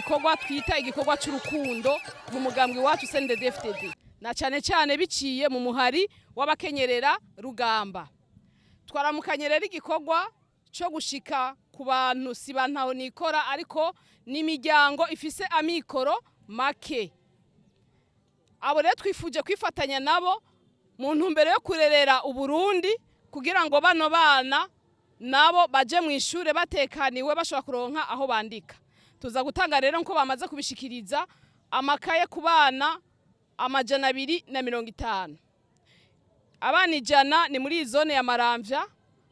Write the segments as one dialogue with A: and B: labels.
A: igikorwa twita igikorwa cy'urukundo mu mugambwe wacu CNDD-FDD na cyane biciye mu muhari w'abakenyererarugamba. Twaramukanye rero igikorwa cyo gushika ku bantu siba ntaho nikora ariko n'imiryango ifise amikoro make. Abo rero twifuje kwifatanya nabo mu ntumbero yo kurerera Uburundi kugira ngo bano bana nabo baje mu ishure batekaniwe bashobora kuronka aho bandika. Tuza gutanga rero nko bamaze kubishikiriza amakaye ku bana 250. Abana 100 ni muri zone ya Maramvya,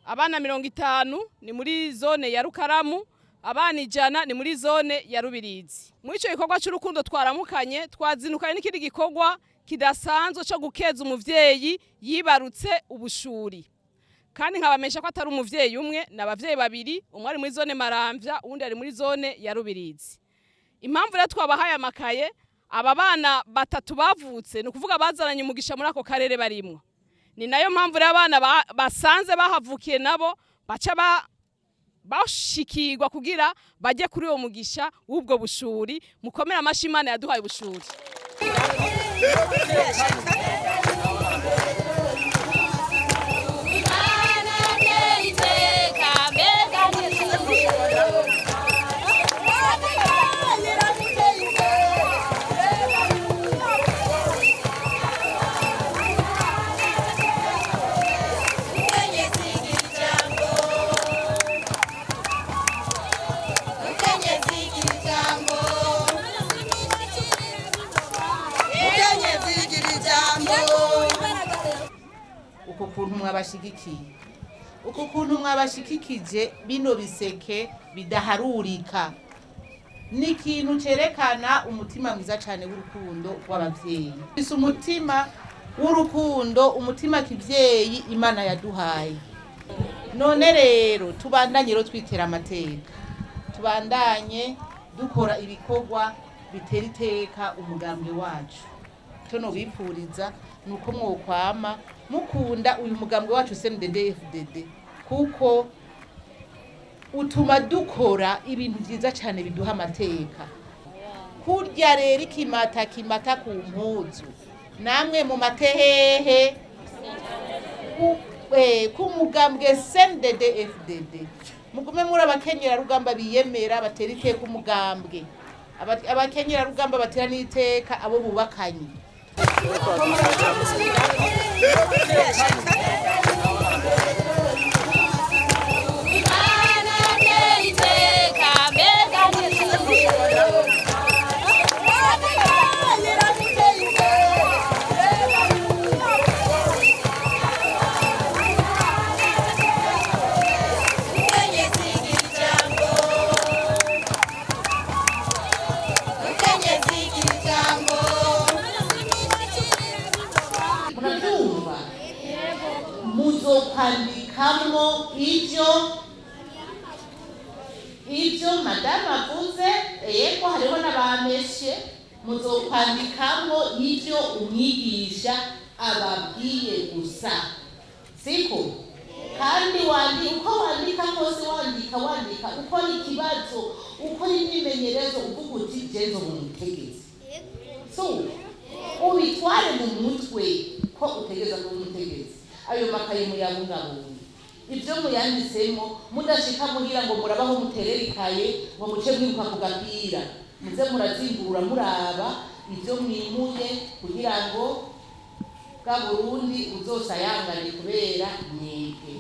A: abana 50 ni muri zone ya Rukaramu, abana 100 ni muri zone ya Rubirizi. Muri ico gikorwa cy'urukundo twaramukanye twazinukanye n'ikindi gikorwa kidasanzwe cyo gukeza umuvyeyi yibarutse ubushuri. Kandi nkabamesha ko atari umuvyeyi umwe n'abavyeyi babiri, umwe ari muri zone Maramvya uwundi ari muri zone ya Rubirizi. Impamvu rero twabahaye amakaye aba bana batatu bavutse ni ukuvuga bazananye umugisha muri ako karere barimwo. Ni nayo mpamvu rero abana basanze bahavukiye nabo baca bashikirwa kugira bajye kuri uwo mugisha w'ubwo bushuri. Mukomera amashi Imana yaduhaye ubushuri.
B: Uko kuntu mwabashigikiye, uko kuntu mwabashikikije bino biseke bidaharurika ni ikintu cerekana umutima mwiza cyane w'urukundo w'abavyeyi. Bise umutima w'urukundo, umutima kivyeyi Imana yaduhaye. None rero tubandanye rero twitera amateka, tubandanye dukora ibikorwa bitera iteka umugambwe wacu. Tono bipuriza nuko mwokwama mukunda uyu mugambwe wacu CNDD-FDD kuko utuma dukora ibintu byiza cyane biduha amateka. Kurya rero ikimata ku mpuzu namwe mu matehehe ku mugambwe CNDD-FDD mugume muri abakenyerarugamba biyemera batera iteka umugambwe. Abakenyerarugamba batera n'iteka abo bubakanye. Muzokwandikamo ivyo madame avuze, yego hariho n'abameshe. Muzokwandikamo ivyo umwigisha ababwiye gusa, siko? Kandi uko wandika kose wandika ukora ikibazo, ukora imyimenyerezo uvuga uti jezo mu mutegetsi. So ubitware mu mutwe ko utegeza ku mutegetsi. Ayo makaye muyabungabunga, ibyo muyanditsemo mudashika muhira ngo murabaho muterera ikaye ngo muce mwibuka ku gapira, muze murazingurura muraba ibyo mwimuye kugira ngo bwa Burundi uzosayangane kubera mwebwe.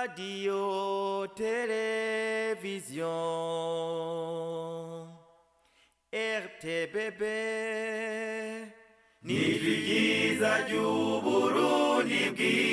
C: Radio, television, RTBB, ni ryiza ry'Uburundi bwiza.